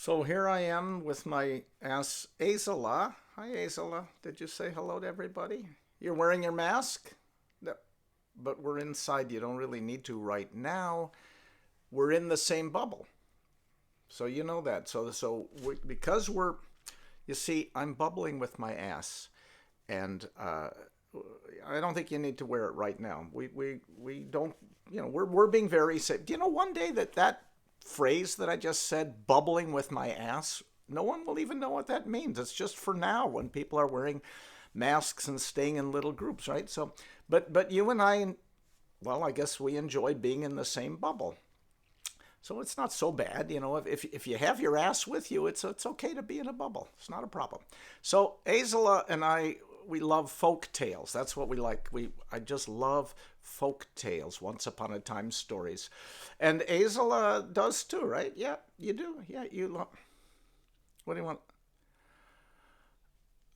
So here I am with my ass Azela. Hi Azela. Did you say hello to everybody? You're wearing your mask? No, but we're inside. You don't really need to right now. We're in the same bubble. So you know that. Because you see, I'm bubbling with my ass, and I don't think you need to wear it right now. We don't. We're being very safe. Do you know one day that phrase that I just said, bubbling with my ass, no one will even know what that means. It's just for now when people are wearing masks and staying in little groups, right? So, but you and I, well, I guess we enjoy being in the same bubble. So it's not so bad, if you have your ass with you, it's okay to be in a bubble. It's not a problem. So Azela and I, we love folk tales. That's what we like. I just love folk tales, once upon a time stories, and Azela does too, right? Yeah, you do. Yeah, you love. What do you want?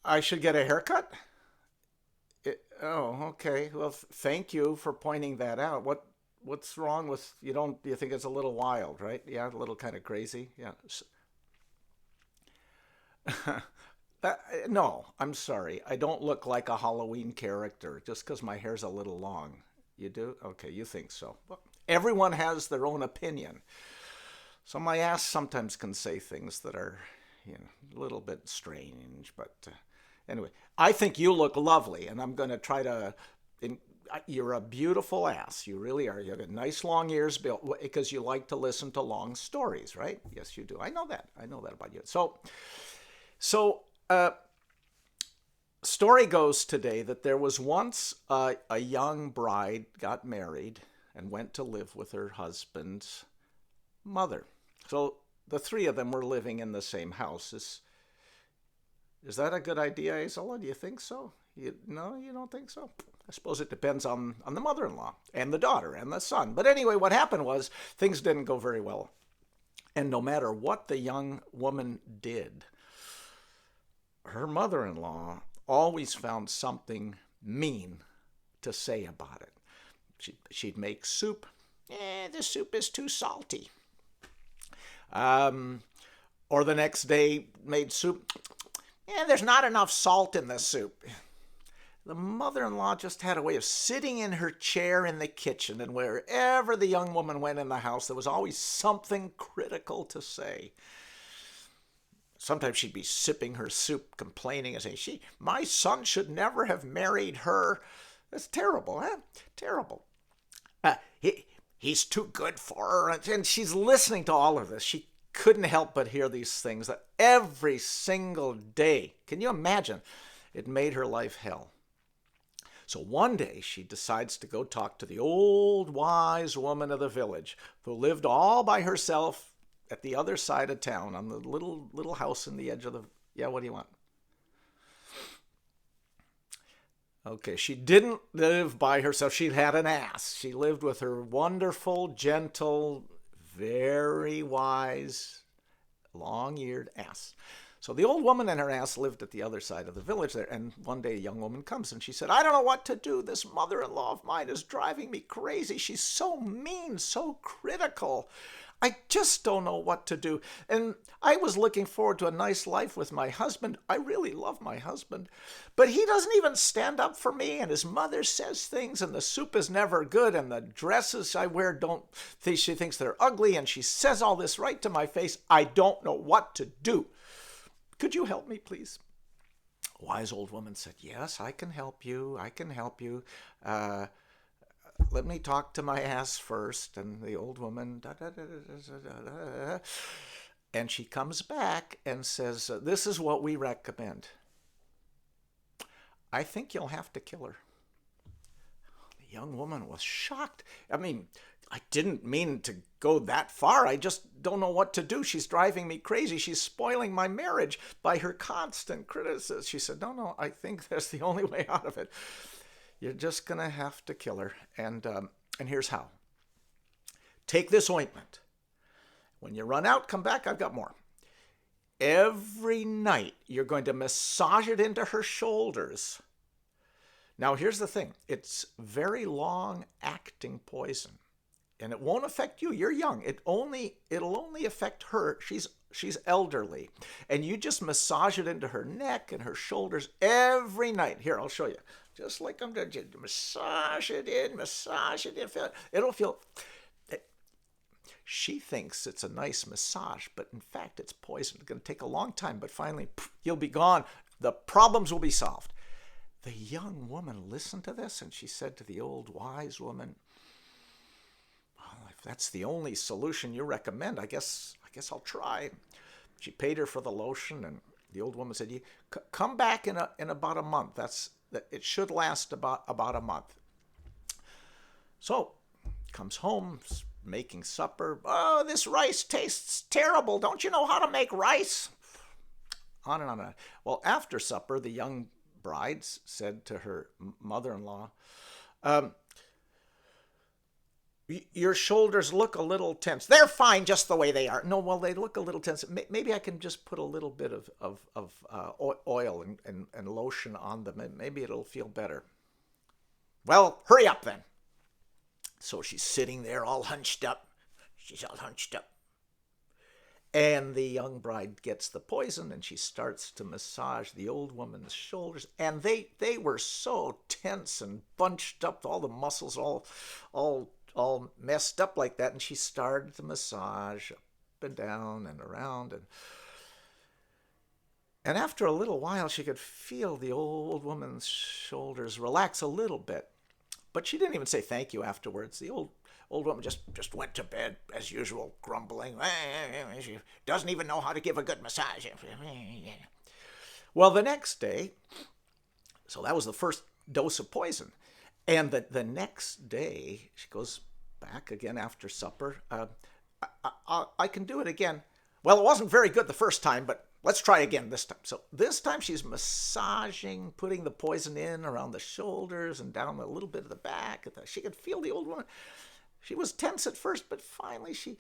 I should get a haircut. Oh, okay. Well, thank you for pointing that out. What's wrong with you? Don't you think it's a little wild, right? Yeah, a little kind of crazy. Yeah. No, I'm sorry. I don't look like a Halloween character just because my hair's a little long. You do? Okay, you think so. Well, everyone has their own opinion. So my ass sometimes can say things that are, a little bit strange. But anyway, I think you look lovely, and I'm going to try to. You're a beautiful ass. You really are. You have nice long ears built because you like to listen to long stories, right? Yes, you do. I know that. I know that about you. So, story goes today that there was once a young bride got married and went to live with her husband's mother. So the three of them were living in the same house. Is that a good idea, Azola? Do you think so? No, you don't think so? I suppose it depends on the mother-in-law and the daughter and the son. But anyway, what happened was things didn't go very well. And no matter what the young woman did, her mother-in-law always found something mean to say about it. She'd make soup. The soup is too salty. Um, or the next day made soup. There's not enough salt in the soup. The mother-in-law just had a way of sitting in her chair in the kitchen, and wherever the young woman went in the house, there was always something critical to say. Sometimes she'd be sipping her soup, complaining and saying, my son should never have married her. That's terrible, huh? Terrible. He's too good for her. And she's listening to all of this. She couldn't help but hear these things that every single day. Can you imagine? It made her life hell. So one day she decides to go talk to the old wise woman of the village who lived all by herself at the other side of town on the little house in the edge of the. Yeah, what do you want? Okay, she didn't live by herself. She had an ass. She lived with her wonderful, gentle, very wise, long-eared ass. So the old woman and her ass lived at the other side of the village there. And one day a young woman comes and she said, I don't know what to do. This mother-in-law of mine is driving me crazy. She's so mean, so critical. I just don't know what to do. And I was looking forward to a nice life with my husband. I really love my husband. But he doesn't even stand up for me, and his mother says things, and the soup is never good, and the dresses I wear she thinks they're ugly, and she says all this right to my face. I don't know what to do. Could you help me, please? A wise old woman said, yes, I can help you. I can help you. Let me talk to my ass first. And the old woman, and she comes back and says, this is what we recommend. I think you'll have to kill her. The young woman was shocked. I mean, I didn't mean to go that far. I just don't know what to do. She's driving me crazy. She's spoiling my marriage by her constant criticism. She said, no, I think that's the only way out of it. You're just going to have to kill her. And here's how. Take this ointment. When you run out, come back. I've got more. Every night, you're going to massage it into her shoulders. Now, here's the thing. It's very long-acting poison. and it won't affect you. You're young. It'll only affect her. She's elderly, and you just massage it into her neck and her shoulders every night. Here, I'll show you. Just like I'm going to massage it in, massage it in. It'll feel. She thinks it's a nice massage, but in fact, it's poison. It's going to take a long time, but finally, you'll be gone. The problems will be solved. The young woman listened to this, and she said to the old wise woman, well, if that's the only solution you recommend, I guess I'll try. She paid her for the lotion, and the old woman said, come back in about a month. It should last about a month. So, comes home, making supper. Oh, this rice tastes terrible. Don't you know how to make rice? On and on and on. Well, after supper, the young bride said to her mother-in-law, your shoulders look a little tense. They're fine just the way they are. No, well, they look a little tense. Maybe I can just put a little bit of oil and lotion on them. Maybe it'll feel better. Well, hurry up then. So she's sitting there all hunched up. She's all hunched up. And the young bride gets the poison, and she starts to massage the old woman's shoulders. And they were so tense and bunched up, all the muscles all messed up like that. And she started to massage up and down and around. And after a little while, she could feel the old woman's shoulders relax a little bit. But she didn't even say thank you afterwards. The old woman just went to bed as usual, grumbling. She doesn't even know how to give a good massage. Well, the next day, so that was the first dose of poison. And the next day, she goes back again after supper. I can do it again. Well, it wasn't very good the first time, but let's try again this time. So this time she's massaging, putting the poison in around the shoulders and down a little bit of the back. She could feel the old woman. She was tense at first, but finally she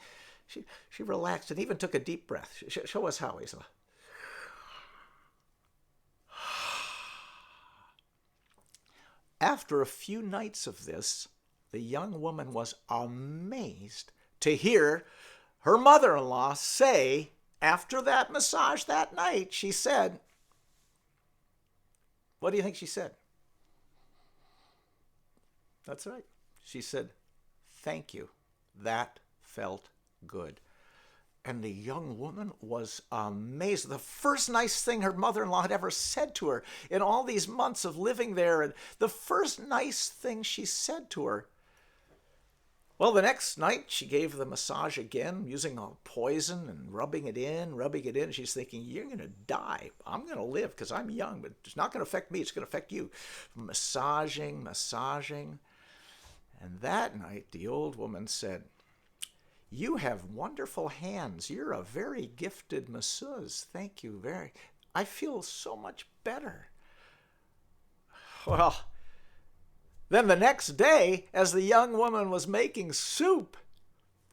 relaxed and even took a deep breath. Show us how, Isla. After a few nights of this, the young woman was amazed to hear her mother-in-law say, after that massage that night, she said, what do you think she said? That's right. She said, thank you. That felt good. And the young woman was amazed. The first nice thing her mother-in-law had ever said to her in all these months of living there, and the first nice thing she said to her. Well, the next night she gave the massage again, using a poison and rubbing it in. She's thinking, you're going to die. I'm going to live because I'm young, but it's not going to affect me. It's going to affect you. Massaging. And that night, the old woman said, you have wonderful hands. You're a very gifted masseuse. Thank you very. I feel so much better. Well, then the next day, as the young woman was making soup,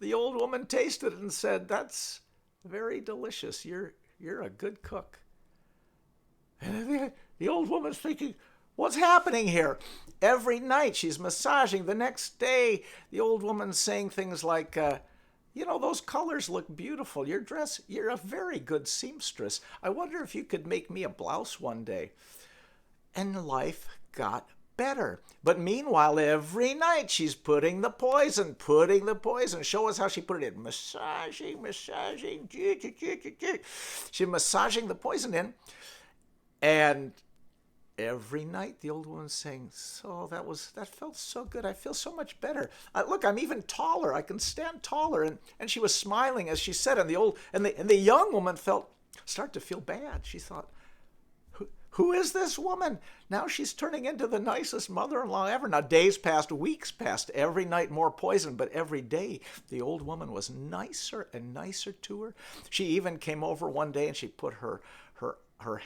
the old woman tasted it and said, that's very delicious. You're a good cook. And the old woman's thinking, what's happening here? Every night she's massaging. The next day, the old woman's saying things like, those colors look beautiful. Your dress, you're a very good seamstress. I wonder if you could make me a blouse one day. And life got better. But meanwhile, every night she's putting the poison. Show us how she put it in. Massaging. She's massaging the poison in. And every night the old woman's saying, so that felt so good. I feel so much better. Look, I'm even taller. I can stand taller. And she was smiling as she said, and the young woman started to feel bad. She thought, who is this woman? Now she's turning into the nicest mother-in-law ever. Now days passed, weeks passed, every night more poison, but every day the old woman was nicer and nicer to her. She even came over one day and she put her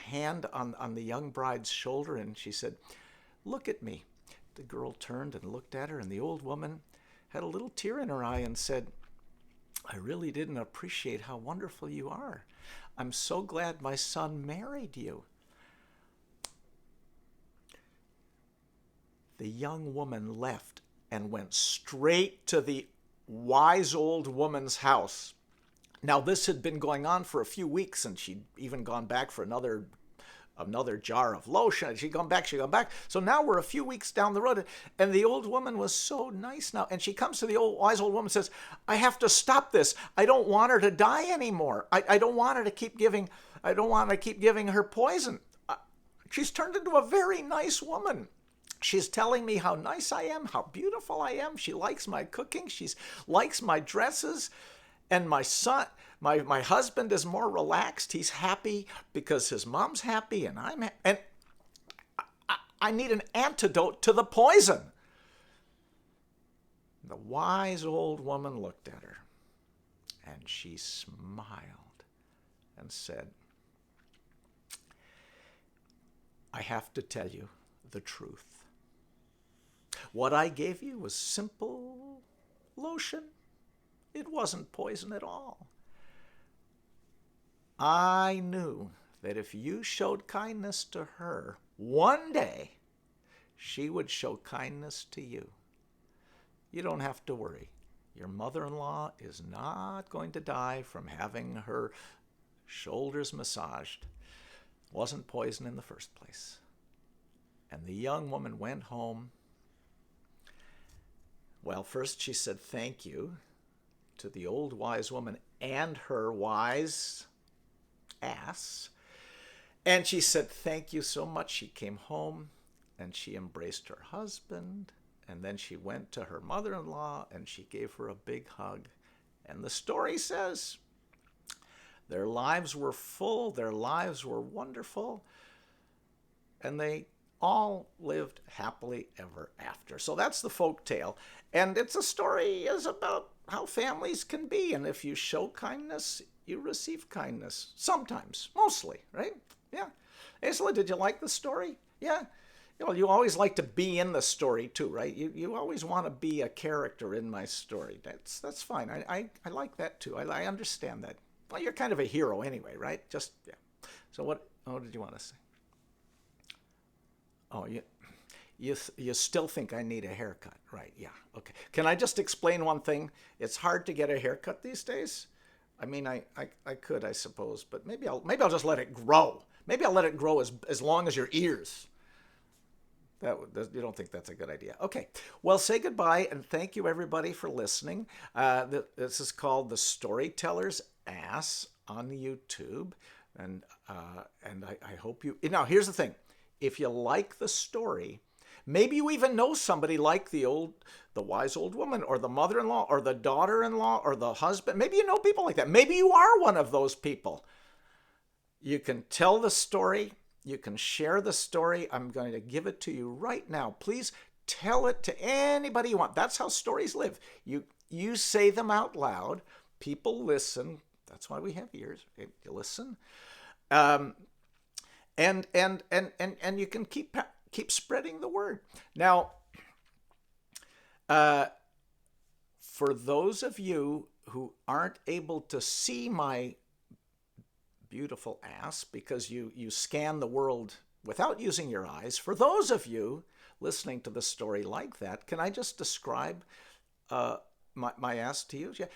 hand on the young bride's shoulder and she said, look at me. The girl turned and looked at her, and the old woman had a little tear in her eye and said, I really didn't appreciate how wonderful you are. I'm so glad my son married you. The young woman left and went straight to the wise old woman's house. Now, this had been going on for a few weeks, and she'd even gone back for another jar of lotion. She'd gone back. So now we're a few weeks down the road, and the old woman was so nice now. And she comes to the wise old woman and says, I have to stop this. I don't want her to die anymore. I don't want her to keep giving, I don't want to keep giving her poison. She's turned into a very nice woman. She's telling me how nice I am, how beautiful I am. She likes my cooking. She likes my dresses. And my son, my husband is more relaxed. He's happy because his mom's happy and and I need an antidote to the poison. The wise old woman looked at her and she smiled and said, I have to tell you the truth. What I gave you was simple lotion. It wasn't poison at all. I knew that if you showed kindness to her, one day she would show kindness to you. You don't have to worry. Your mother-in-law is not going to die from having her shoulders massaged. It wasn't poison in the first place. And the young woman went home. Well, first she said thank you to the old wise woman and her wise ass. And she said, thank you so much. She came home and she embraced her husband. And then she went to her mother-in-law and she gave her a big hug. And the story says their lives were full, their lives were wonderful, and they all lived happily ever after. So that's the folk tale. And it's a story is about how families can be. And if you show kindness, you receive kindness. Sometimes, mostly, right? Yeah. Isla, did you like the story? Yeah. You always like to be in the story too, right? You always want to be a character in my story. That's fine. I like that too. I understand that. Well, you're kind of a hero anyway, right? Just, yeah. So what did you want to say? Oh, you still think I need a haircut, right? Yeah, okay. Can I just explain one thing? It's hard to get a haircut these days. I mean, I could, I suppose, but maybe I'll just let it grow. Maybe I'll let it grow as long as your ears. You don't think that's a good idea? Okay. Well, say goodbye and thank you everybody for listening. This is called The Storyteller's Ass on YouTube, and I hope you. Now, here's the thing: if you like the story. Maybe you even know somebody like the wise old woman or the mother-in-law or the daughter-in-law or the husband. Maybe you know people like that. Maybe you are one of those people. You can tell the story. You can share the story. I'm going to give it to you right now. Please tell it to anybody you want. That's how stories live. You say them out loud. People listen. That's why we have ears. You listen. And you can keep spreading the word. Now, for those of you who aren't able to see my beautiful ass because you scan the world without using your eyes, for those of you listening to the story like that, can I just describe my ass to you? Yeah.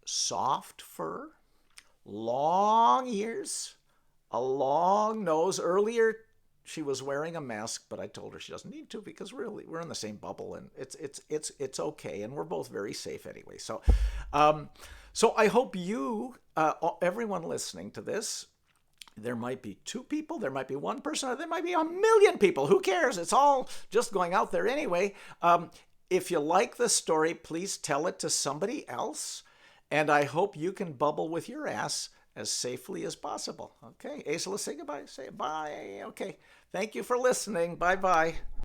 Soft fur, long ears, a long nose. Earlier, she was wearing a mask, but I told her she doesn't need to because really we're in the same bubble and it's okay, and we're both very safe anyway. So, so I hope you, everyone listening to this, there might be 2 people, there might be 1 person, or there might be 1,000,000 people. Who cares? It's all just going out there anyway. If you like the story, please tell it to somebody else, and I hope you can bubble with your ass as safely as possible. Okay, Aisla, say goodbye. Say bye. Okay. Thank you for listening. Bye-bye.